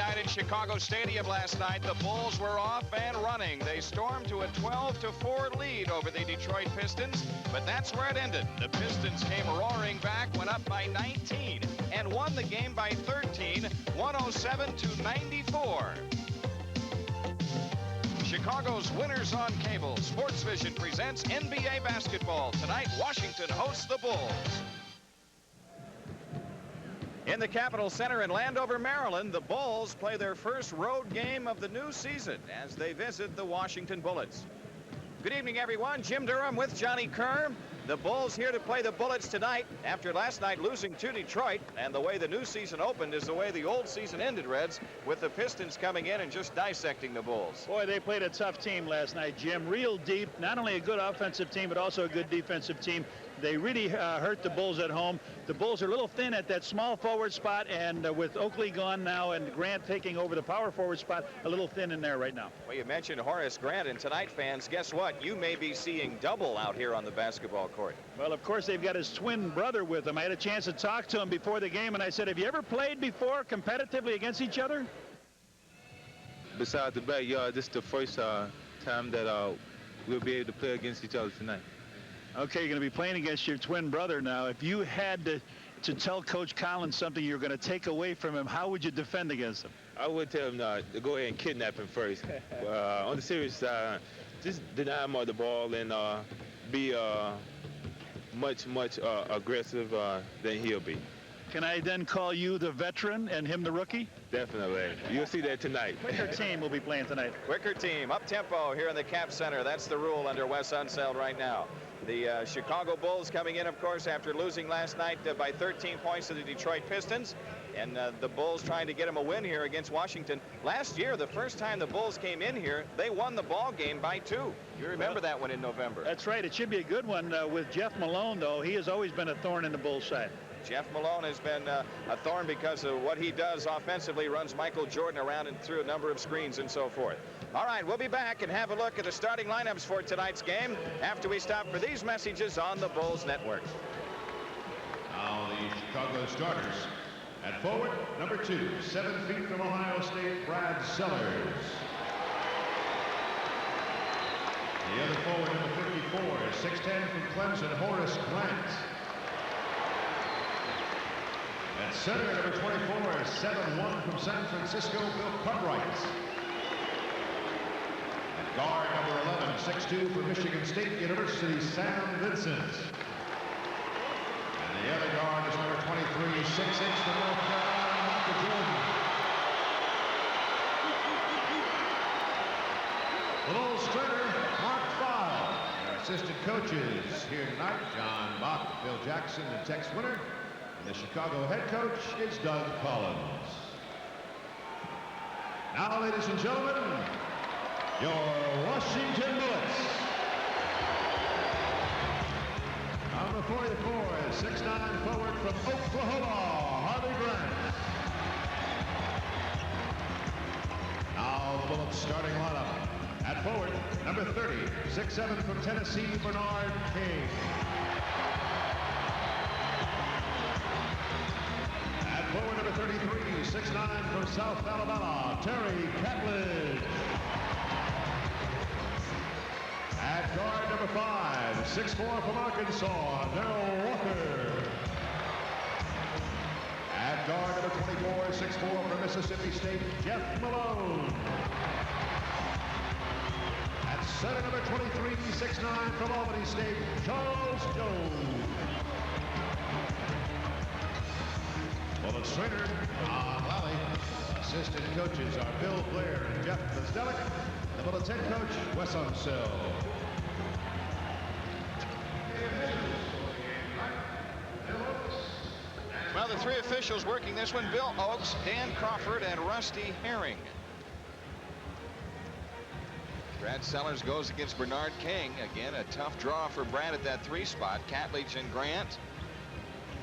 night in Chicago Stadium last night. The Bulls were off and running. They stormed to a 12-4 lead over the Detroit Pistons, but that's where it ended. The Pistons came roaring back, went up by 19, and won the game by 13, 107-94. Chicago's Winners on Cable. Sports Vision presents NBA basketball. Tonight, Washington hosts the Bulls. In the Capitol Center in Landover, Maryland, the Bulls play their first road game of the new season as they visit the Washington Bullets. Good evening, everyone. Jim Durham with Johnny Kerr. The Bulls here to play the Bullets tonight after last night losing to Detroit. And the way the new season opened is the way the old season ended, Reds, with the Pistons coming in and just dissecting the Bulls. Boy, they played a tough team last night, Jim. Real deep. Not only a good offensive team, but also a good defensive team. They really hurt the Bulls at home. The Bulls are a little thin at that small forward spot, and with Oakley gone now and Grant taking over the power forward spot, a little thin in there right now. Well, you mentioned Horace Grant, and tonight, fans, guess what? You may be seeing double out here on the basketball court. Well, of course, they've got his twin brother with him. I had a chance to talk to him before the game, and I said, have you ever played before competitively against each other? Besides the backyard, this is the first time that we'll be able to play against each other tonight. Okay, you're going to be playing against your twin brother now. If you had to tell Coach Collins something you're going to take away from him, how would you defend against him? I would tell him to go ahead and kidnap him first. On the serious side, just deny him all the ball and be much aggressive than he'll be. Can I then call you the veteran and him the rookie? Definitely. You'll see that tonight. Quicker team will be playing tonight. Quicker team, up-tempo here in the Cap Center. That's the rule under Wes Unseld right now. The Chicago Bulls coming in, of course, after losing last night by 13 points to the Detroit Pistons. And the Bulls trying to get them a win here against Washington. Last year, the first time the Bulls came in here, they won the ball game by 2. You remember that one in November. That's right. It should be a good one with Jeff Malone, though. He has always been a thorn in the Bulls' side. Jeff Malone has been a thorn because of what he does offensively, runs Michael Jordan around and through a number of screens and so forth. All right, we'll be back and have a look at the starting lineups for tonight's game after we stop for these messages on the Bulls Network. Now the Chicago starters. At forward, number 2, 7 feet from Ohio State, Brad Sellers. The other forward, number 54, 6'10" from Clemson, Horace Grant. At center, number 24, 7'1" from San Francisco, Bill Cartwright. At guard, number 11, 6'2" from Michigan State University, Sam Vincent. And the other guard is number 23, 6'6" from North Carolina, Michael Jordan. The Bulls starter, Mark Fowle. Our assistant coaches here tonight, John Bach, Bill Jackson, and Tex Winter. The Chicago head coach is Doug Collins. Now, ladies and gentlemen, your Washington Bullets. Number 44 is 6'9" forward from Oklahoma, Harvey Grant. Now the Bullets starting lineup. At forward, number 30, 6'7" from Tennessee, Bernard King. Forward number 33, 6'9" from South Alabama, Terry Catledge. At guard number 5, 6'4" from Arkansas, Darrell Walker. At guard number 24, 6'4" from Mississippi State, Jeff Malone. At center number 23, 6'9" from Albany State, Charles Jones. Bullet trainer, Don Lally. Assistant coaches are Bill Blair and Jeff Mazdelik. The Bullets head coach, Wes Unseld. Well, the 3 officials working this one, Bill Oakes, Dan Crawford, and Rusty Herring. Brad Sellers goes against Bernard King. Again, a tough draw for Brad at that 3 spot. Catledge and Grant.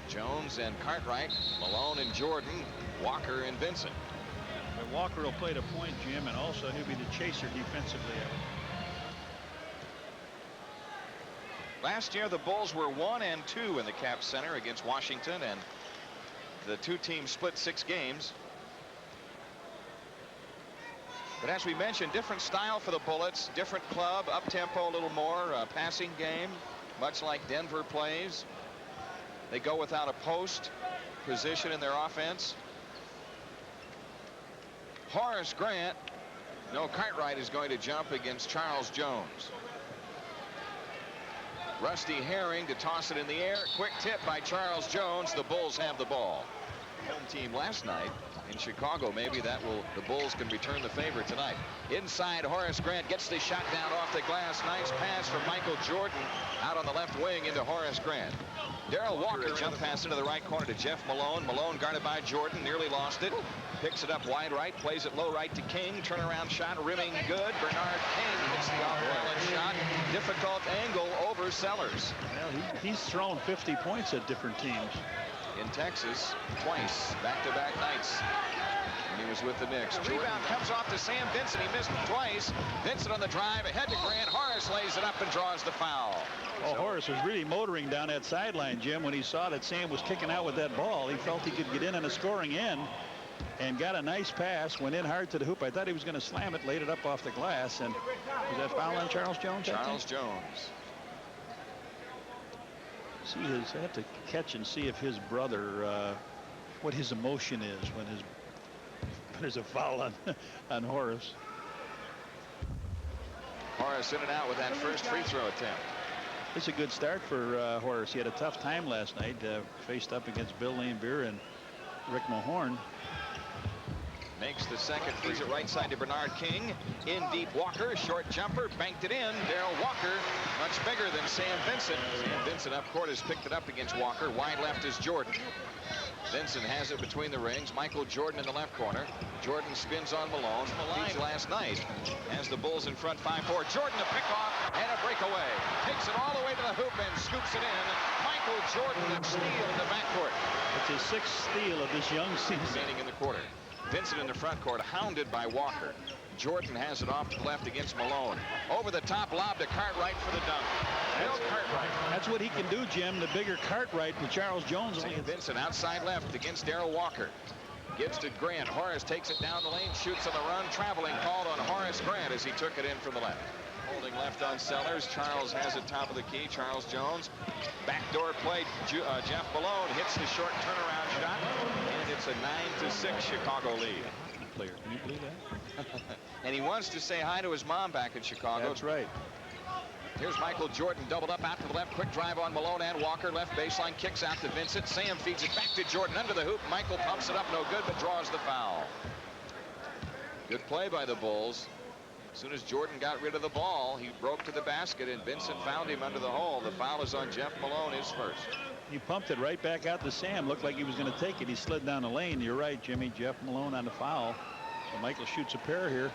Jones and Cartwright, Malone and Jordan, Walker and Vincent. But Walker will play the point, Jim, and also he'll be the chaser defensively. Last year, the Bulls were 1-2 in the Cap Center against Washington, and the 2 teams split 6 games. But as we mentioned, different style for the Bullets, different club, up-tempo a little more, passing game, much like Denver plays. They go without a post position in their offense. Horace Grant, no, Cartwright is going to jump against Charles Jones. Rusty Herring to toss it in the air. Quick tip by Charles Jones. The Bulls have the ball. Home team last night in Chicago. Maybe the Bulls can return the favor tonight. Inside, Horace Grant gets the shot down off the glass. Nice pass from Michael Jordan out on the left wing into Horace Grant. Darrell Walker jump pass into the right corner to Jeff Malone. Malone guarded by Jordan, nearly lost it. Picks it up wide right, plays it low right to King. Turnaround shot, rimming good. Bernard King hits the off-balance shot. Difficult angle over Sellers. Well, he's thrown 50 points at different teams. In Texas, twice, back-to-back nights. When he was with the Knicks. The rebound comes off to Sam Vincent. He missed it twice. Vincent on the drive, ahead to Grant. Horace lays it up and draws the foul. Well, Horace was really motoring down that sideline, Jim, when he saw that Sam was kicking out with that ball. He felt he could get in on a scoring end and got a nice pass, went in hard to the hoop. I thought he was going to slam it, laid it up off the glass. And was that foul on Charles Jones? Charles Jones. I have to catch and see if his brother, what his emotion is when there's a foul on Horace. Horace in and out with that first free throw attempt. It's a good start for Horace. He had a tough time last night, faced up against Bill Laimbeer and Rick Mahorn. Makes the second free throw right side to Bernard King. In deep, Walker, short jumper, banked it in. Darrell Walker, much bigger than Sam Vincent. Sam Vincent up court has picked it up against Walker. Wide left is Jordan. Vincent has it between the rings. Michael Jordan in the left corner. Jordan spins on Malone. Beats last night. Has the Bulls in front 5-4. Jordan a pick off and a breakaway. Takes it all the way to the hoop and scoops it in. Michael Jordan a steal in the backcourt. It's his 6th steal of this young season. Remaining in the quarter. Vincent in the front court, hounded by Walker. Jordan has it off to the left against Malone. Over the top lob to Cartwright for the dunk. Bill Cartwright. That's what he can do, Jim. The bigger Cartwright with Charles Jones. Vincent outside left against Darrell Walker. Gives to Grant. Horace takes it down the lane, shoots on the run. Traveling called on Horace Grant as he took it in from the left. Holding left on Sellers. Charles has it top of the key. Charles Jones. Backdoor play. Jeff Malone hits the short turnaround shot. And it's a 9-6 Chicago lead. Player. Can you believe that? And he wants to say hi to his mom back in Chicago. That's right. Here's Michael Jordan doubled up out to the left. Quick drive on Malone and Walker. Left baseline kicks out to Vincent. Sam feeds it back to Jordan under the hoop. Michael pumps it up. No good, but draws the foul. Good play by the Bulls. As soon as Jordan got rid of the ball, he broke to the basket, and Vincent found him under the hole. The foul is on Jeff Malone, his first. He pumped it right back out to Sam. Looked like he was going to take it. He slid down the lane. You're right, Jimmy. Jeff Malone on the foul. So Michael shoots a pair here.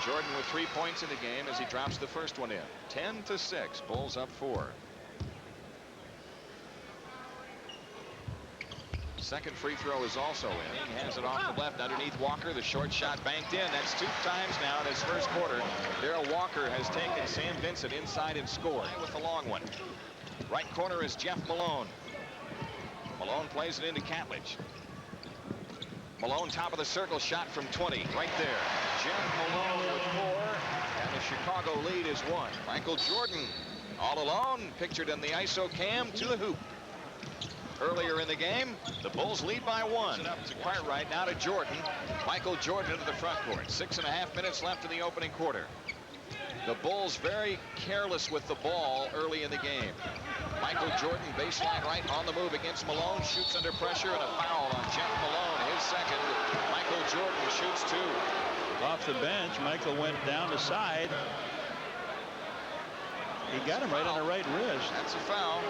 Jordan with 3 points in the game as he drops the first one in. 10-6. Bulls up 4. Second free throw is also in. King has it off the left underneath Walker. The short shot banked in. That's 2 times now in his first quarter. Darrell Walker has taken Sam Vincent inside and scored with the long one. Right corner is Jeff Malone. Malone plays it into Catledge. Malone top of the circle, shot from 20 right there. Jeff Malone with 4, and the Chicago lead is 1. Michael Jordan all alone, pictured in the ISO cam to the hoop. Earlier in the game, the Bulls lead by 1. Up to Cartwright, now to Jordan. Michael Jordan into the front court. 6.5 minutes left in the opening quarter. The Bulls very careless with the ball early in the game. Michael Jordan baseline right on the move against Malone, shoots under pressure, and a foul on Jeff Malone, his second. Michael Jordan shoots 2. Off the bench, Michael went down the side. He got him right on the right wrist. That's a foul.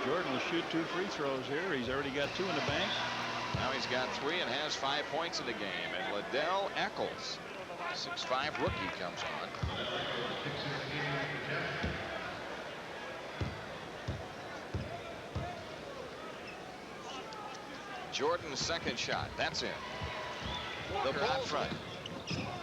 Jordan will shoot 2 free throws here. He's already got 2 in the bank. Now he's got 3 and has 5 points in the game. And Ledell Eackles, 6'5" rookie, comes on. Jordan's second shot. That's in. The ball front.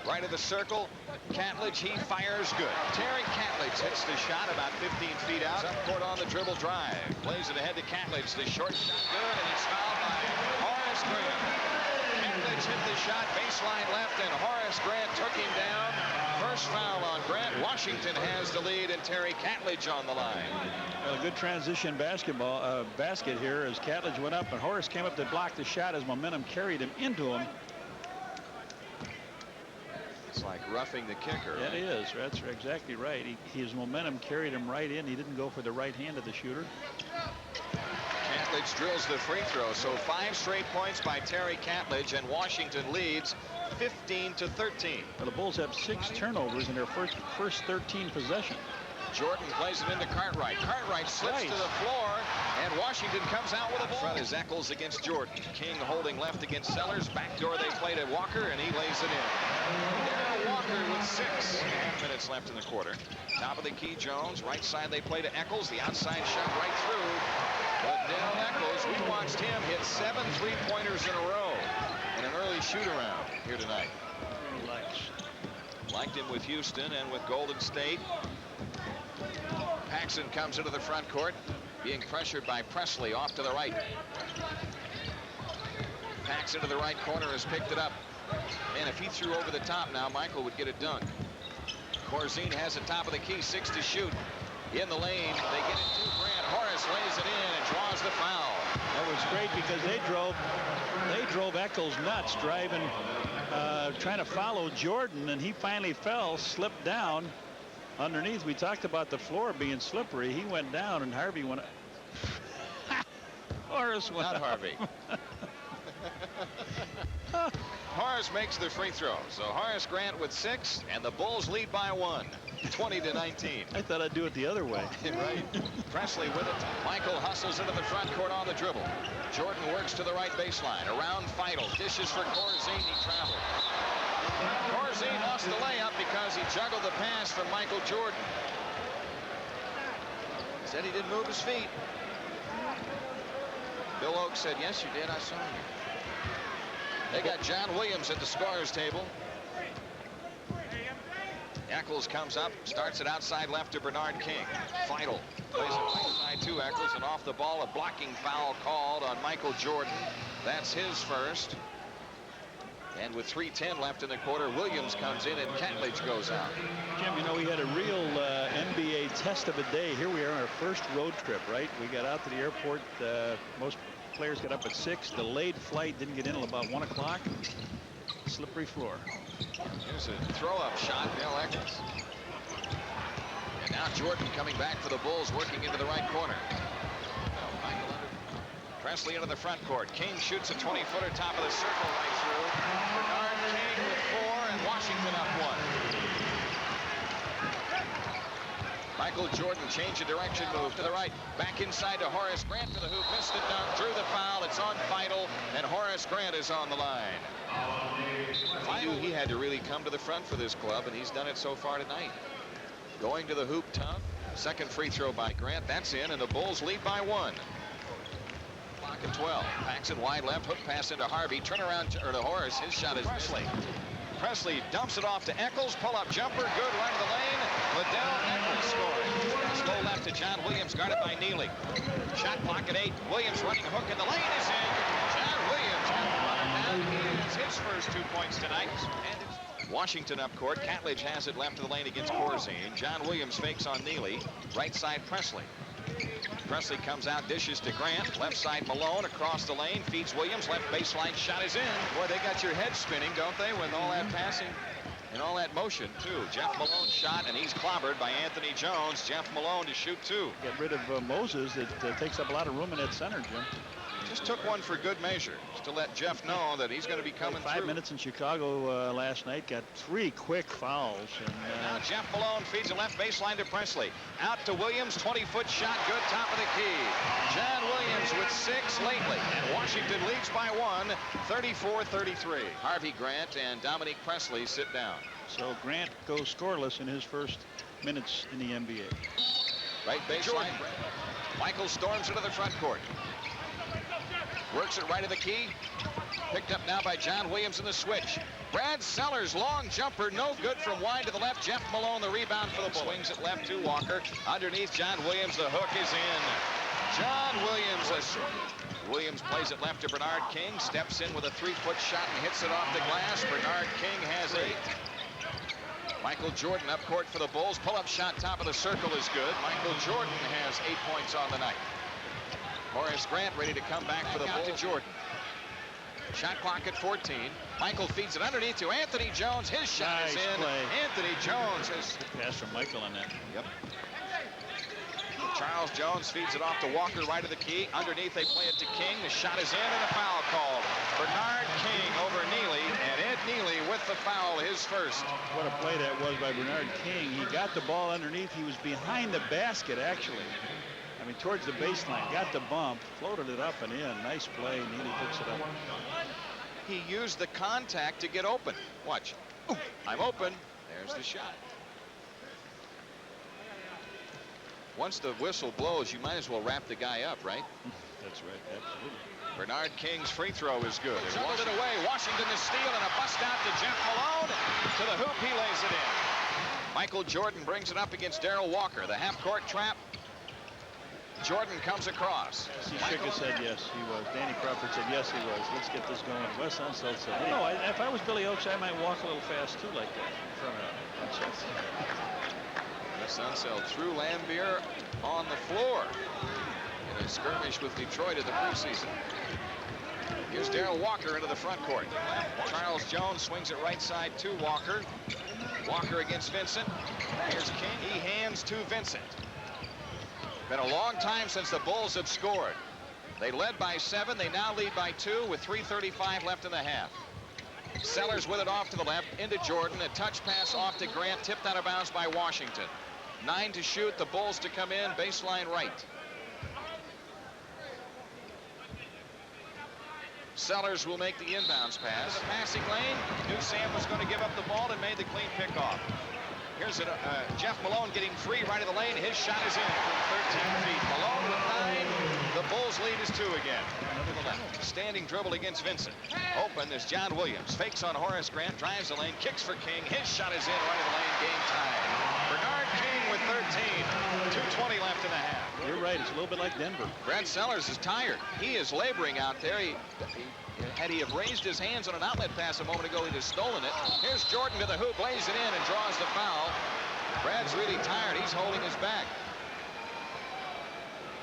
Right of the circle. Catledge, he fires good. Terry Catledge hits the shot about 15 feet out. Up court on the dribble drive. Plays it ahead to Catledge. The short shot good, and he's fouled by Horace Grant. Catledge hit the shot, baseline left, and Horace Grant took him down. First foul on Grant. Washington has the lead, and Terry Catledge on the line. Well, a good transition basket here as Catledge went up, and Horace came up to block the shot as momentum carried him into him. It's like roughing the kicker. It is. That's exactly right. His momentum carried him right in. He didn't go for the right hand of the shooter. Catledge drills the free throw. So 5 straight points by Terry Catledge, and Washington leads 15-13. Well, the Bulls have 6 turnovers in their first 13 possessions. Jordan plays it into Cartwright. Cartwright slips to the floor, and Washington comes out with a ball. Front is Eackles against Jordan. King holding left against Sellers. Backdoor they play to Walker, and he lays it in. Darrell Walker with 6.5 minutes left in the quarter. Top of the key, Jones. Right side they play to Eackles. The outside shot right through. Ledell Eackles, we watched him hit 7 3-pointers in a row in an early shoot-around here tonight. Liked him with Houston and with Golden State. Paxson comes into the front court, being pressured by Presley off to the right. Paxson to the right corner has picked it up. Man, if he threw over the top now, Michael would get a dunk. Corzine has the top of the key, 6 to shoot. In the lane, they get it to Grant. Horace lays it in and draws the foul. That was great because they drove Eackles nuts, driving, trying to follow Jordan, and he finally fell, slipped down underneath. We talked about the floor being slippery. He went down, and Harvey went. Horace went. Not Harvey. Horace makes the free throw. So Horace Grant with 6, and the Bulls lead by 1, 20-19. I thought I'd do it the other way. Right. Presley with it. Michael hustles into the front court on the dribble. Jordan works to the right baseline. Around Feidel. Dishes for Corzine. He traveled. Corzine lost the layup because he juggled the pass from Michael Jordan. Said he didn't move his feet. Bill Oak said, yes, you did. I saw you. They got John Williams at the scorer's table. Eackles comes up, starts it outside left to Bernard King. Feidel plays it right side to Eackles, and off the ball, a blocking foul called on Michael Jordan. That's his first. And with 3:10 left in the quarter, Williams comes in and Catledge goes out. Jim, you know, we had a real NBA test of a day. Here we are on our first road trip, right? We got out to the airport. Most players got up at 6. Delayed flight, didn't get in until about 1 o'clock. Slippery floor. Here's a throw-up shot, Bill Eackles. And now Jordan coming back for the Bulls, working into the right corner. Presley into the front court. King shoots a 20-footer top of the circle right through. Bernard King with 4, and Washington up 1. Michael Jordan change of direction, move to the right. Back inside to Horace Grant to the hoop. Missed the dunk, drew the foul. It's on Feidel, and Horace Grant is on the line. He knew he had to really come to the front for this club, and he's done it so far tonight. Going to the hoop tough. Second free throw by Grant. That's in, and the Bulls lead by 1. Clock at 12. Paxson wide left, hook pass into Harvey. Turnaround or to Horace. His shot is Presley. Presley dumps it off to Eackles. Pull-up jumper. Good. Right of the lane. Ledell Eackles scoring. Slow left to John Williams. Guarded by Neely. Shot clock at 8. Williams running hook in the lane is in. John Williams got the runner down. He his first 2 points tonight. And Washington up court. Catledge has it left of the lane against Corzine. John Williams fakes on Neely. Right side Presley. Presley comes out, dishes to Grant. Left side Malone across the lane, feeds Williams. Left baseline shot is in. Boy, they got your head spinning, don't they, with all that passing and all that motion, too. Jeff Malone shot, and he's clobbered by Anthony Jones. Jeff Malone to shoot 2. Get rid of Moses. It takes up a lot of room in that center, Jim. Just took one for good measure, just to let Jeff know that he's going to be coming through. 5 minutes in Chicago last night, got 3 quick fouls. And now Jeff Malone feeds a left baseline to Presley. Out to Williams, 20-foot shot, good, top of the key. John Williams with 6 lately, and Washington leads by 1, 34-33. Harvey Grant and Dominique Presley sit down. So Grant goes scoreless in his first minutes in the NBA. Right baseline. Michael storms into the front court. Works it right of the key. Picked up now by John Williams in the switch. Brad Sellers, long jumper, no good from wide to the left. Jeff Malone, the rebound for the Bulls. Swings it left to Walker. Underneath John Williams, the hook is in. John Williams, Williams plays it left to Bernard King. Steps in with a 3-foot shot and hits it off the glass. Bernard King has 8. Michael Jordan up court for the Bulls. Pull-up shot top of the circle is good. Michael Jordan has 8 points on the night. Horace Grant ready to come back for the Bulls. To Jordan. Shot clock at 14. Michael feeds it underneath to Anthony Jones. His shot is in. Play. Anthony Jones has... Pass from Michael on that. Yep. Charles Jones feeds it off to Walker right of the key. Underneath they play it to King. The shot is in and a foul called. Bernard King over Neely, and Ed Neely with the foul, his first. What a play that was by Bernard King. He got the ball underneath. He was behind the basket, actually. I mean, towards the baseline. Got the bump, floated it up and in. Nice play. Neely picks it up. He used the contact to get open. Watch. Ooh, I'm open. There's the shot. Once the whistle blows, you might as well wrap the guy up, right? That's right, absolutely. Bernard King's free throw is good. Juggled it away. Washington to steal, and a bust out to Jeff Malone. To the hoop, he lays it in. Michael Jordan brings it up against Darrell Walker. The half-court trap. Jordan comes across. He shook his head, yes, he was. Danny Crawford said, yes, he was. Let's get this going. Wes Unseld said, you know, if I was Billy Oakes, I might walk a little fast, too, like that in front of Unseld. Wes Unseld threw Lambier on the floor in a skirmish with Detroit in the preseason. Here's Darrell Walker into the front court. Charles Jones swings it right side to Walker. Walker against Vincent. Here's King. He hands to Vincent. Been a long time since the Bulls have scored. They led by 7. They now lead by 2 with 3:35 left in the half. Sellers with it off to the left into Jordan. A touch pass off to Grant, tipped out of bounds by Washington. 9 to shoot. The Bulls to come in. Baseline right. Sellers will make the inbounds pass. The passing lane. Knew Sam was going to give up the ball and made the clean pickoff. Here's Jeff Malone getting free right of the lane. His shot is in from 13 feet. Malone with 9. The Bulls lead is 2 again. To the left. Standing dribble against Vincent. Open is John Williams. Fakes on Horace Grant. Drives the lane. Kicks for King. His shot is in right of the lane. Game time. Bernard King with 13. 2:20 left in the half. You're right. It's a little bit like Denver. Brad Sellers is tired. He is laboring out there. Had he have raised his hands on an outlet pass a moment ago, he'd have stolen it. Here's Jordan to the hoop, lays it in, and draws the foul. Brad's really tired. He's holding his back.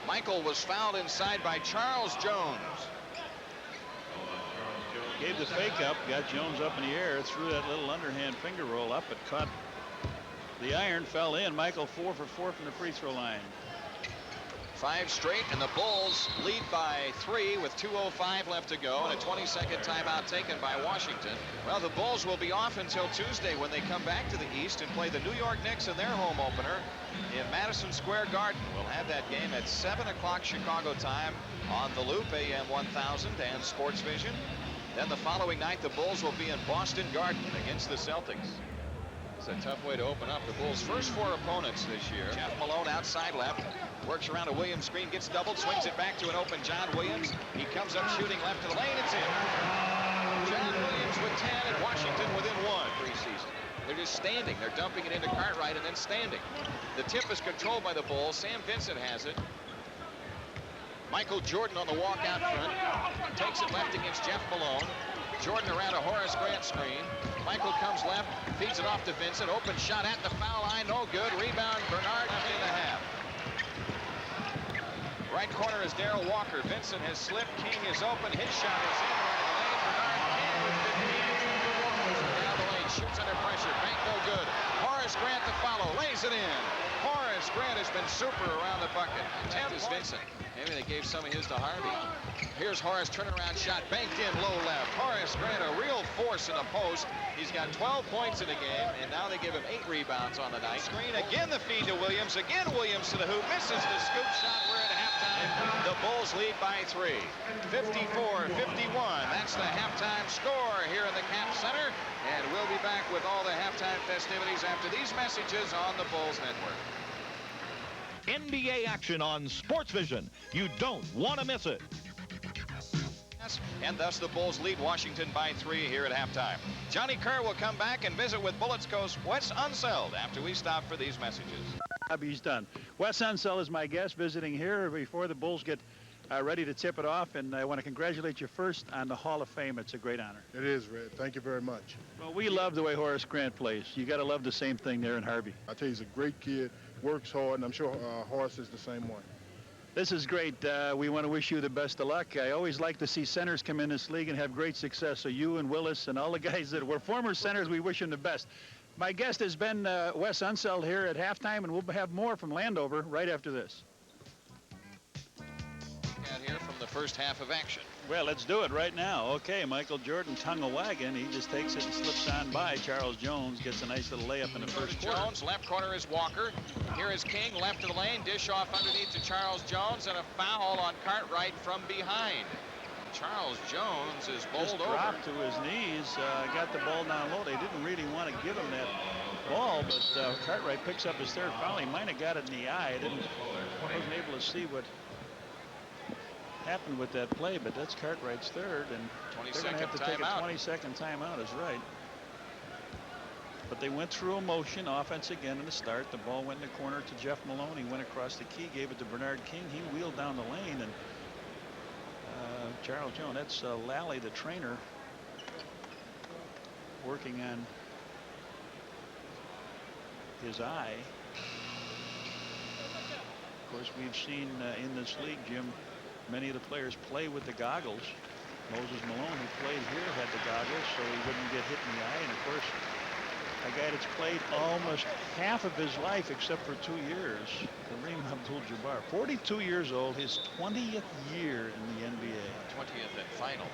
Michael was fouled inside by Charles Jones. Gave the fake up, got Jones up in the air, threw that little underhand finger roll up. It caught the iron, fell in. Michael 4 for 4 from the free throw line. 5 straight, and the Bulls lead by 3 with 2:05 left to go, and a 20-second timeout taken by Washington. Well, the Bulls will be off until Tuesday when they come back to the East and play the New York Knicks in their home opener in Madison Square Garden. We'll have that game at 7 o'clock Chicago time on the Loop, AM 1000 and Sports Vision. Then the following night, the Bulls will be in Boston Garden against the Celtics. It's a tough way to open up the Bulls' first 4 opponents this year. Jeff Malone outside left, works around a Williams screen, gets doubled, swings it back to an open John Williams. He comes up shooting left to the lane. It's in. John Williams with 10 and Washington within 1 preseason. They're just standing. They're dumping it into Cartwright and then standing. The tip is controlled by the Bulls. Sam Vincent has it. Michael Jordan on the walk out front. Takes it left against Jeff Malone. Jordan around a Horace Grant screen. Michael comes left, feeds it off to Vincent. Open shot at the foul line, no good. Rebound, Bernard in the half. Right corner is Darrell Walker. Vincent has slipped. King is open. His shot is in right of the lane. Bernard King with 15. Down the lane, shoots under pressure. Bank no good. Horace Grant to follow, lays it in. Horace Grant has been super around the bucket. 10 is Vincent. Maybe they gave some of his to Harvey. Here's Horace, turnaround shot, banked in, low left. Horace Grant, a real force in the post. He's got 12 points in the game, and now they give him 8 rebounds on the night. Screen, again the feed to Williams. Again Williams to the hoop, misses the scoop shot. We're at halftime. The Bulls lead by 3. 54-51. That's the halftime score here in the Cap Center. And we'll be back with all the halftime festivities after these messages on the Bulls Network. NBA action on Sports Vision. You don't want to miss it. And thus the Bulls lead Washington by 3 here at halftime. Johnny Kerr will come back and visit with Bullets coach Wes Unseld after we stop for these messages. He's done. Wes Unseld is my guest visiting here before the Bulls get ready to tip it off, and I want to congratulate you first on the Hall of Fame. It's a great honor. It is, Red. Thank you very much. Well, we love the way Horace Grant plays. You got to love the same thing there in Harvey. I tell you, he's a great kid, works hard, and I'm sure Horace is the same one. This is great. We want to wish you the best of luck. I always like to see centers come in this league and have great success. So you and Willis and all the guys that were former centers, we wish them the best. My guest has been Wes Unseld here at halftime, and we'll have more from Landover right after this. And here from the first half of action. Well, let's do it right now. Okay, Michael Jordan tongue a wagon. He just takes it and slips on by. Charles Jones gets a nice little layup in the first quarter. Jones, left corner is Walker. Here is King, left of the lane. Dish off underneath to Charles Jones, and a foul on Cartwright from behind. Charles Jones is bowled over. Dropped to his knees, got the ball down low. They didn't really want to give him that ball, but Cartwright picks up his third foul. He might have got it in the eye. Wasn't able to see what happened with that play, but that's Cartwright's third, and they're going to have to take a 20-second timeout, is right. But they went through a motion, offense again in the start. The ball went in the corner to Jeff Malone. He went across the key, gave it to Bernard King. He wheeled down the lane, and Charles Jones, that's Lally, the trainer, working on his eye. Of course, we've seen in this league, Jim, many of the players play with the goggles. Moses Malone, who played here, had the goggles so he wouldn't get hit in the eye. And of course, a guy that's played almost half of his life except for 2 years, Kareem Abdul-Jabbar, 42 years old, his 20th year in the NBA. 20th and final.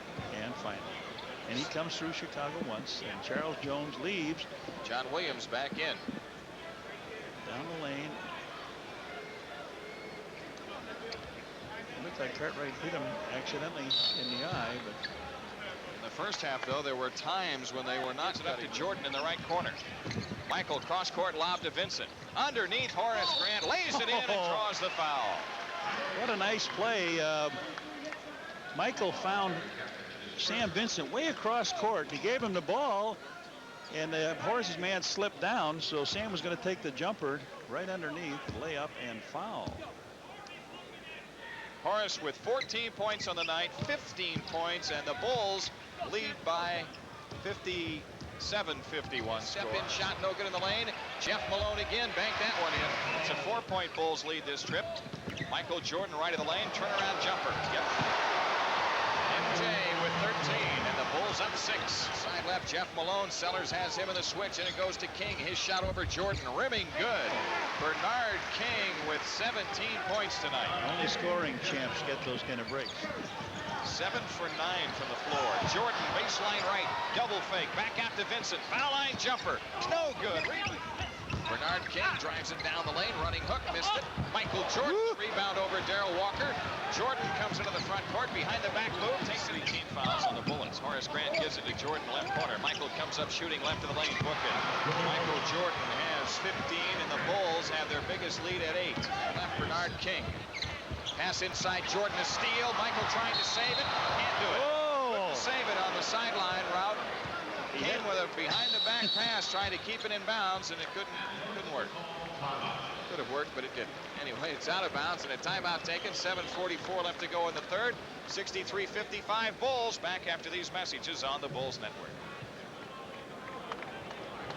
And he comes through Chicago once, and Charles Jones leaves. John Williams back in. Down the lane. It looked like Cartwright hit him accidentally in the eye, but in the first half, though, there were times when they were not up to Jordan in the right corner. Michael cross-court lob to Vincent. Underneath, Horace Grant lays it in and draws the foul. What a nice play. Michael found Sam Vincent way across court. He gave him the ball, and Horace's man slipped down, so Sam was going to take the jumper right underneath, layup, and foul. Horace with 14 points on the night, 15 points, and the Bulls lead by 57-51 Step in shot, no good in the lane. Jeff Malone again, banked that one in. It's a 4-point Bulls lead this trip. Michael Jordan right of the lane, turnaround jumper. Yep. MJ with 13, and the Bulls up 6. Side left, Jeff Malone. Sellers has him in the switch, and it goes to King. His shot over Jordan, rimming good. Bernard King with 17 points tonight. Only scoring champs get those kind of breaks. 7 for 9 from the floor. Jordan, baseline right, double fake, back out to Vincent. Foul line jumper, no good. Bernard King drives it down the lane, running hook, missed it. Michael Jordan, rebound over Darrell Walker. Jordan comes into the front court, behind the back move, takes 18 fouls on the Bullets. Horace Grant gives it to Jordan, left corner. Michael comes up shooting left of the lane, book it. Michael Jordan has 15, and the Bulls have their biggest lead at 8. Left Bernard King. Pass inside, Jordan a steal. Michael trying to save it, can't do it. Couldn't save it on the sideline route. Came with a behind-the-back pass, trying to keep it in bounds, and it couldn't work. Could have worked, but it didn't. Anyway, it's out of bounds, and a timeout taken. 7:44 left to go in the third. 63-55 Bulls. Back after these messages on the Bulls Network.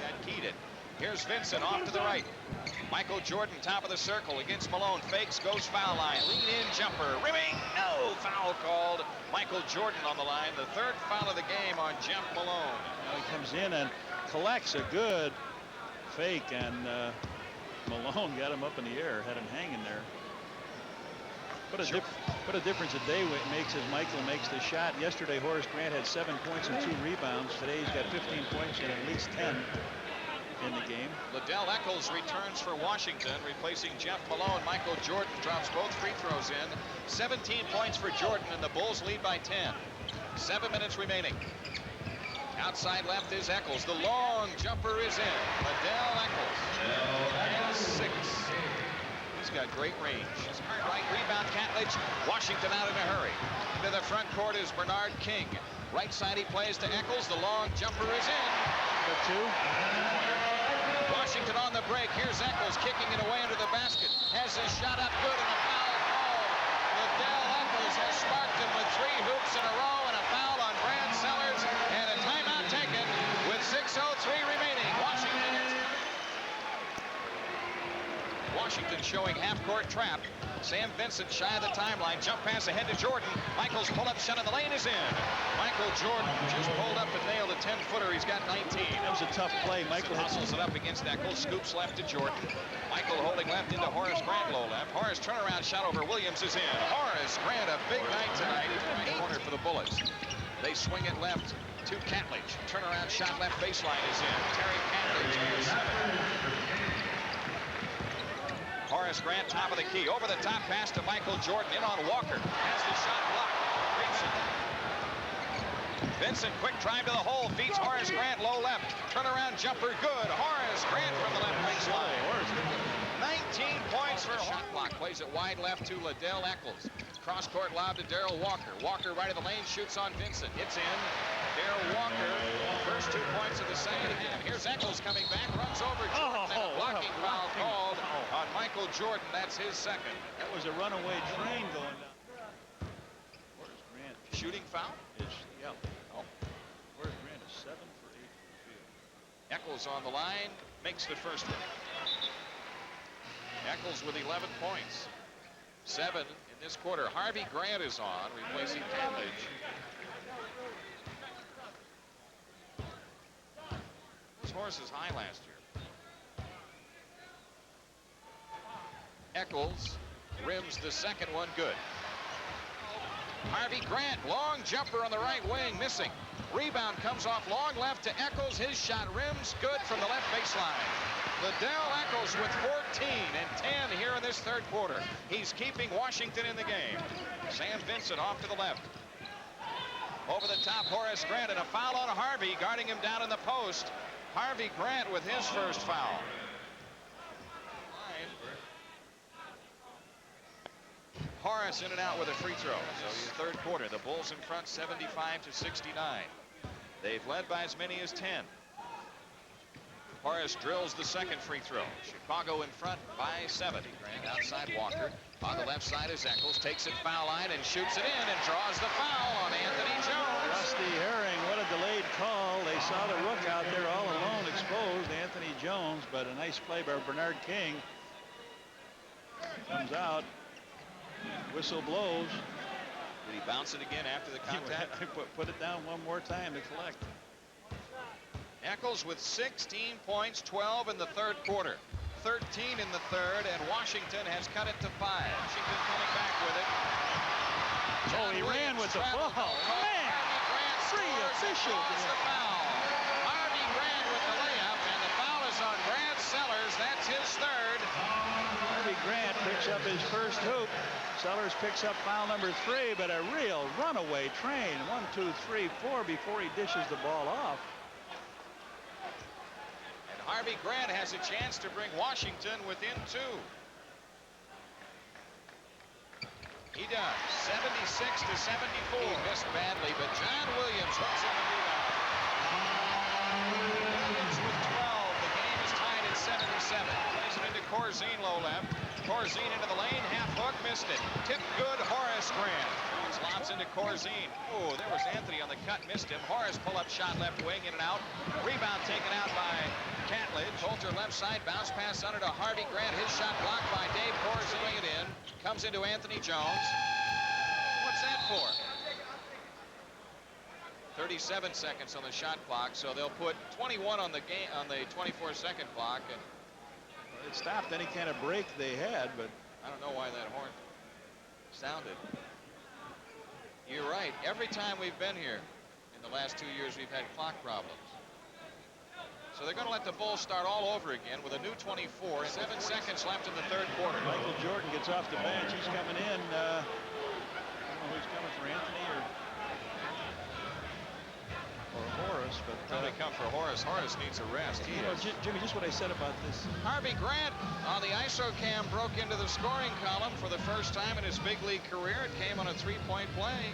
That keyed it. Here's Vincent off to the right. Michael Jordan, top of the circle against Malone. Fakes, goes foul line. Lean in jumper. Rimming. No. Foul called. Michael Jordan on the line. The third foul of the game on Jeff Malone. Now he comes in and collects a good fake, and Malone got him up in the air, had him hanging there. What a difference a day makes as Michael makes the shot. Yesterday, Horace Grant had 7 points and 2 rebounds. Today, he's got 15 points and at least 10. In the game. Ledell Eackles returns for Washington, replacing Jeff Malone. Michael Jordan drops both free throws in. 17 points for Jordan, and the Bulls lead by 10. 7 minutes remaining. Outside left is Eackles. The long jumper is in. Ledell Eackles. And 6. He's got great range. Right rebound, Catledge. Washington out in a hurry. Into the front court is Bernard King. Right side he plays to Eackles. The long jumper is in. For 2. Washington on the break. Here's Eackles kicking it away under the basket. Has his shot up good, and the foul called. Ledell Eackles Vincent showing half-court trap. Sam Vincent shy of the timeline. Jump pass ahead to Jordan. Michael's pull-up shot in the lane is in. Michael Jordan just pulled up and nailed a 10-footer. He's got 19. That was a tough play. Michael hustles it up against Eackles. Scoops left to Jordan. Michael holding left into Horace Grant, low left. Horace turnaround shot over Williams is in. Horace Grant, a big night tonight. Right corner for the Bullets. They swing it left to Catledge. Turnaround shot left baseline is in. Terry Catledge. Horace Grant, top of the key. Over the top pass to Michael Jordan. In on Walker. Has the shot blocked. Vincent, quick drive to the hole. Beats Horace Grant, low left. Turnaround jumper, good. Horace Grant from the left baseline. 19 points for shot clock. Plays it wide left to Ledell Eackles. Cross-court lob to Darrell Walker. Walker right of the lane, shoots on Vincent. It's in. Darrell Walker, first 2 points of the second half. Here's Eackles coming back, runs over Jordan, and a blocking foul called on Michael Jordan. That's his second. That was a runaway train going down. Horace Grant. Shooting foul? Yeah. Oh. Horace Grant is 7 for 8 from the field. Eackles on the line, makes the first one. Eackles with 11 points. 7 in this quarter. Harvey Grant is on, replacing Catledge. This horse is high last year. Eackles rims the second one, good. Harvey Grant, long jumper on the right wing, missing. Rebound comes off long left to Eackles. His shot rims, good from the left baseline. Ledell Eackles with 14 and 10 here in this third quarter. He's keeping Washington in the game. Sam Vincent off to the left. Over the top, Horace Grant, and a foul on Harvey, guarding him down in the post. Harvey Grant with his first foul. Horace in and out with a free throw. So third quarter, the Bulls in front 75-69. They've led by as many as 10. Horace drills the second free throw. Chicago in front by 7. Grant outside Walker. On the left side is Eackles, takes it foul line and shoots it in and draws the foul on Anthony Jones. Rusty Herring, what a delayed call. They saw the rook out there all alone, exposed Anthony Jones, but a nice play by Bernard King. Comes out. Whistle blows. Did he bounce it again after the contact? Put it down one more time to collect. Eackles with 16 points, 12 in the third quarter. 13 in the third, and Washington has cut it to 5. Washington coming back with it. Oh, he ran with the ball. Man, free official. The foul. Harvey Grant with the layup, and the foul is on Brad Sellers. That's his third. Harvey Grant picks up his first hoop. Sellers picks up foul number 3, but a real runaway train. 1, 2, 3, 4 before he dishes the ball off. Harvey Grant has a chance to bring Washington within 2. He does. 76-74. He missed badly, but John Williams hooks in the rebound. Williams with 12. The game is tied at 77. Plays it into Corzine, low left. Corzine into the lane, half hook, missed it. Tip good, Horace Grant. Lobs into Corzine. Oh, there was Anthony on the cut, missed him. Horace pull-up shot left wing, in and out. Rebound taken out by Catledge. Holter left side, bounce pass under to Harvey Grant. His shot blocked by Dave Corzine. It in. Comes into Anthony Jones. What's that for? 37 seconds on the shot clock, so they'll put 21 on the game on the 24-second clock. And it stopped any kind of break they had, but I don't know why that horn sounded. You're right. Every time we've been here in the last 2 years, we've had clock problems. So they're going to let the Bulls start all over again with a new 24. 7 seconds left in the third quarter. Michael Jordan gets off the bench. He's coming in. I don't know who's coming for Anthony or Horace, but probably come for Horace. Horace needs a rest. You know, Jimmy, just what I said about this. Harvey Grant on the ISO cam broke into the scoring column for the first time in his big league career. It came on a 3-point play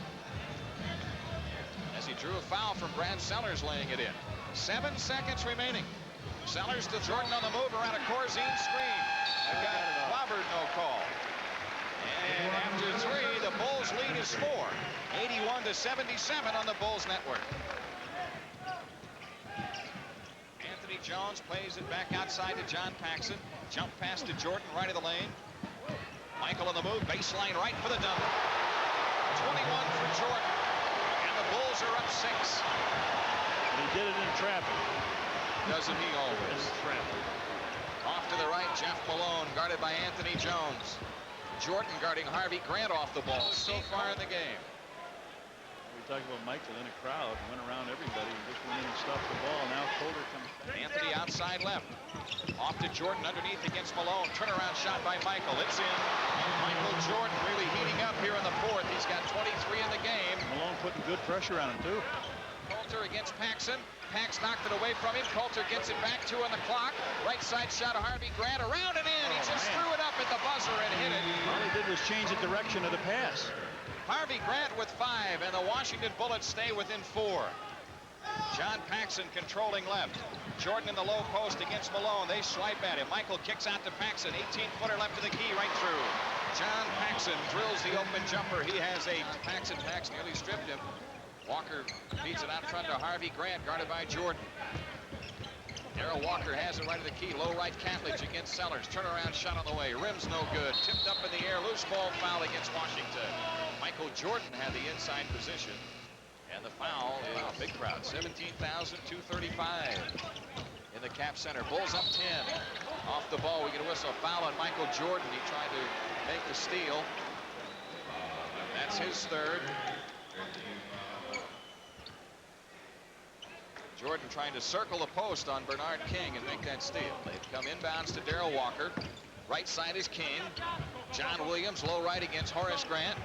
as he drew a foul from Brad Sellers, laying it in. 7 seconds remaining. Sellers to Jordan on the move around a Corzine screen. They've got clobbered, no call. And after 3, the Bulls lead is 4. 81-77 on the Bulls network. Anthony Jones plays it back outside to John Paxson. Jump pass to Jordan, right of the lane. Michael on the move, baseline right for the double. 21 for Jordan. And the Bulls are up 6. And he did it in traffic. Doesn't he always? Traffic. Off to the right, Jeff Malone, guarded by Anthony Jones. Jordan guarding Harvey Grant off the ball so far in the game. We talked about Michael in a crowd, went around everybody, and just went in and stuffed the ball. Now Coulter comes back. Anthony outside left. Off to Jordan underneath against Malone. Turnaround shot by Michael. It's in. Michael Jordan really heating up here in the fourth. He's got 23 in the game. Malone putting good pressure on him, too. Coulter against Paxson. Pax knocked it away from him. Coulter gets it back, 2 on the clock. Right side shot of Harvey Grant. Around and in. He just threw it up at the buzzer and hit it. All he did was change the direction of the pass. Harvey Grant with 5, and the Washington Bullets stay within 4. John Paxson controlling left. Jordan in the low post against Malone. They swipe at him. Michael kicks out to Paxson. 18-footer left to the key, right through. John Paxson drills the open jumper. He has a Paxson nearly stripped him. Walker feeds it out front to Harvey Grant, guarded by Jordan. Darrell Walker has it right to the key. Low right, Catledge against Sellers. Turnaround shot on the way. Rim's no good. Tipped up in the air. Loose ball foul against Washington. Michael Jordan had the inside position. And the foul is a big crowd. 17,235 in the Cap Center. Bulls up 10. Off the ball, we get a whistle. Foul on Michael Jordan. He tried to make the steal. That's his third. Jordan trying to circle the post on Bernard King and make that steal. They've come inbounds to Darrell Walker. Right side is King. John Williams, low right against Horace Grant.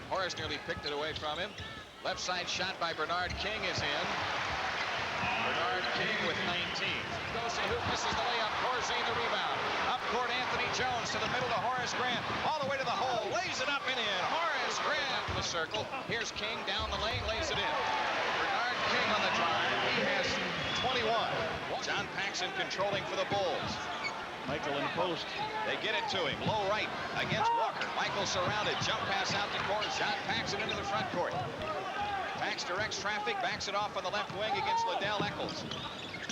Horace nearly picked it away from him. Left side shot by Bernard King is in. Bernard King with 19. Goes to hoop, misses the layup. Corzine the rebound. Up court, Anthony Jones to the middle to Horace Grant. All the way to the hole. Lays it up and in. Horace Grant in the circle. Here's King down the lane, lays it in. Bernard King on the drive. He has 21. John Paxson controlling for the Bulls. Michael in the post. They get it to him. Low right against Walker. Michael surrounded. Jump pass out to court. John Paxson into the front court. Pax directs traffic. Backs it off on the left wing against Ledell Eackles.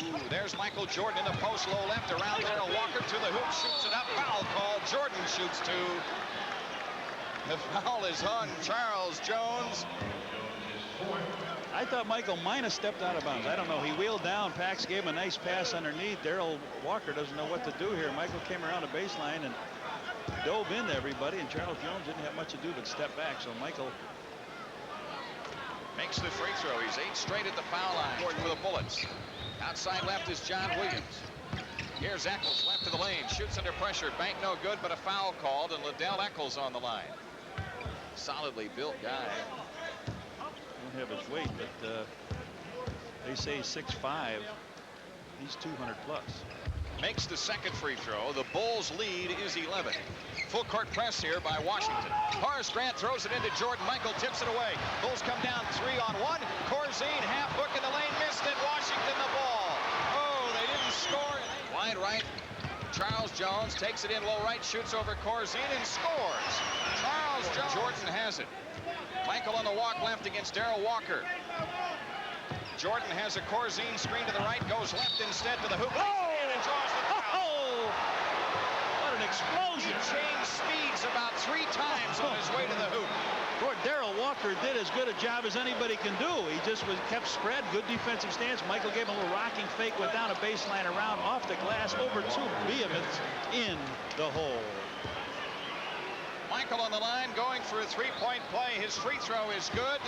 Ooh, there's Michael Jordan in the post. Low left around Darrell Walker to the hoop. Shoots it up. Foul call. Jordan shoots 2. The foul is on Charles Jones. I thought Michael might have stepped out of bounds. I don't know. He wheeled down. Pax gave him a nice pass underneath. Darrell Walker doesn't know what to do here. Michael came around the baseline and dove into everybody, and Charles Jones didn't have much to do but step back. So Michael makes the free throw. He's 8 straight at the foul line for the Bullets. Outside left is John Williams. Here's Eackles left to the lane. Shoots under pressure. Bank no good, but a foul called, and Ledell Eackles on the line. Solidly built guy. Have his weight, but they say 6'5". He's 200 plus. Makes the second free throw. The Bulls lead is 11. Full court press here by Washington. Horace Grant throws it into Jordan. Michael tips it away. Bulls come down 3-on-1. Corzine half hook in the lane, missed it. Washington the ball. Oh, they didn't score. Wide right. Charles Jones takes it in low right, shoots over Corzine and scores. Charles Jones. Jordan has it. Michael on the walk left against Darrell Walker. Jordan has a Corzine screen to the right, goes left instead to the hoop. And draws the foul. Oh! What an explosion. He changed speeds about 3 times on his way to the hoop. Boy, Darrell Walker did as good a job as anybody can do. He just kept spread, good defensive stance. Michael gave him a little rocking fake, went down a baseline around, off the glass, over 2 vehements in the hole. Michael on the line going for a 3-point play. His free throw is good.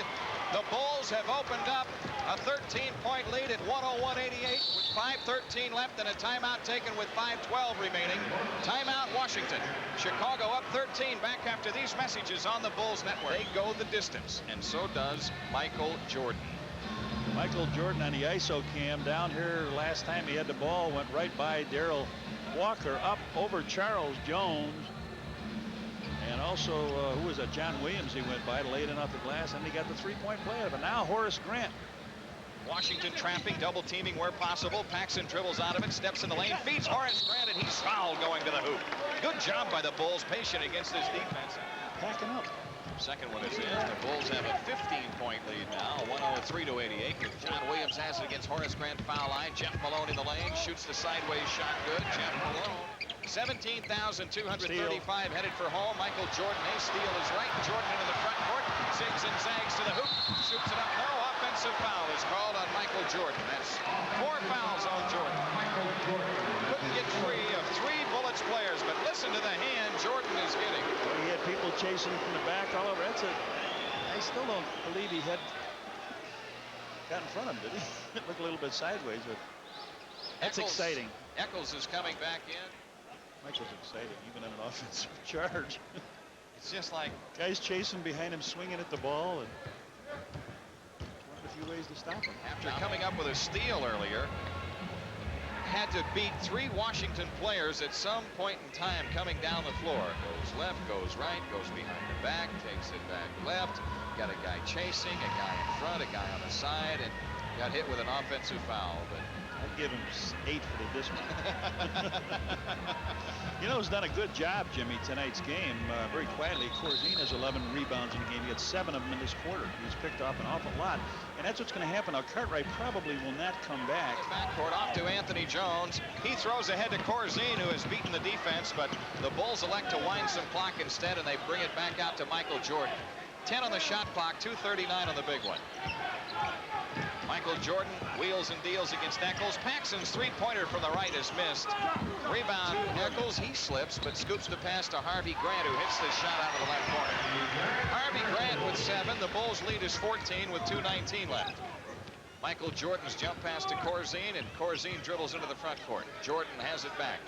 The Bulls have opened up a 13-point lead at 101-88 with 5:13 left and a timeout taken with 5:12 remaining. Timeout Washington. Chicago up 13 back after these messages on the Bulls network. They go the distance, and so does Michael Jordan. Michael Jordan on the ISO cam down here last time he had the ball, went right by Darrell Walker up over Charles Jones. And also, who was that? John Williams he went by, laid it off the glass, and he got the 3-point play out of it. Now Horace Grant. Washington trapping, double teaming where possible. Paxson dribbles out of it, steps in the lane, feeds Horace Grant, and he's fouled going to the hoop. Good job by the Bulls, patient against this defense. Packing up. Second one is in. The Bulls have a 15-point lead now, 103-88. John Williams has it against Horace Grant foul line. Jeff Malone in the lane, shoots the sideways shot good. Jeff Malone, 17,235 headed for home. Michael Jordan, a steal is right. Jordan into the front court, zigs and zags to the hoop, shoots it up. No offensive foul is called on Michael Jordan. That's 4 fouls on Jordan. Couldn't get free of 3 Bullets players, but listen to the hand Jordan is getting. Well, he had people chasing from the back all over. I still don't believe he got in front of him, did he? It looked a little bit sideways, but that's exciting. Eackles is coming back in. Michael's excited, even in an offensive charge. It's just like guys chasing behind him, swinging at the ball, and a few ways to stop him. After coming up with a steal earlier, had to beat 3 Washington players at some point in time coming down the floor. Goes left, goes right, goes behind the back, takes it back left. Got a guy chasing, a guy in front, a guy on the side, and got hit with an offensive foul. But I'd give him 8 for the dismount. You know, he's done a good job, Jimmy, tonight's game. Very quietly, Corzine has 11 rebounds in the game. He had 7 of them in this quarter. He's picked off an awful lot. And that's what's going to happen. Now, Cartwright probably will not come back. Backcourt off to Anthony Jones. He throws ahead to Corzine, who has beaten the defense, but the Bulls elect to wind some clock instead, and they bring it back out to Michael Jordan. 10 on the shot clock, 2:39 on the big one. Michael Jordan wheels and deals against Eackles. Paxson's 3-pointer from the right is missed. Rebound, Eackles, he slips, but scoops the pass to Harvey Grant, who hits this shot out of the left corner. Harvey Grant with 7. The Bulls lead is 14 with 2:19 left. Michael Jordan's jump pass to Corzine, and Corzine dribbles into the front court. Jordan has it back.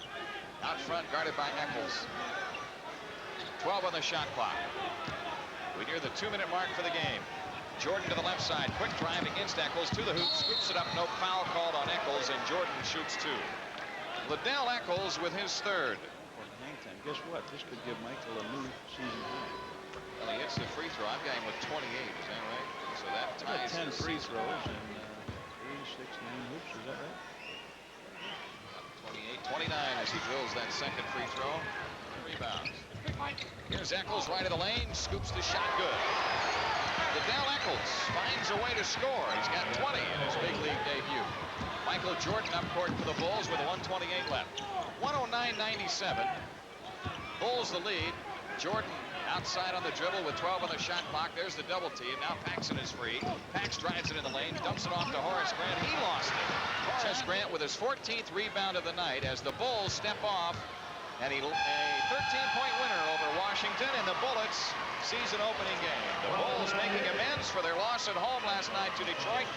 Out front, guarded by Eackles. 12 on the shot clock. We near the 2-minute mark for the game. Jordan to the left side, quick drive against Eackles, to the hoop, scoops it up, no foul called on Eackles, and Jordan shoots 2. Ledell Eackles with his 3rd. Guess what? This could give Michael a new season high. Well, he hits the free throw. I've got him with 28, is that right? So that ties 10 his free season. throws and 3, 6, 9 hoops, is that right? 28, 29 as he drills that second free throw. Rebounds. Here's Eackles right of the lane, scoops the shot good. Ledell Eackles finds a way to score. He's got 20 in his big league debut. Michael Jordan up court for the Bulls with 1:28 left. 109-97. Bulls the lead. Jordan outside on the dribble with 12 on the shot clock. There's the double team. Now Paxson is free. Pax drives it in the lane, dumps it off to Horace Grant. He lost it. Horace Grant with his 14th rebound of the night as the Bulls step off. And a 13-point winner over Washington in the Bullets' season-opening game. The Bulls making amends for their loss at home last night to Detroit.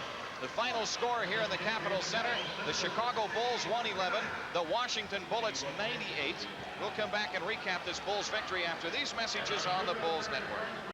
The final score here in the Capitol Center, the Chicago Bulls 111, the Washington Bullets 98. We'll come back and recap this Bulls victory after these messages on the Bulls Network.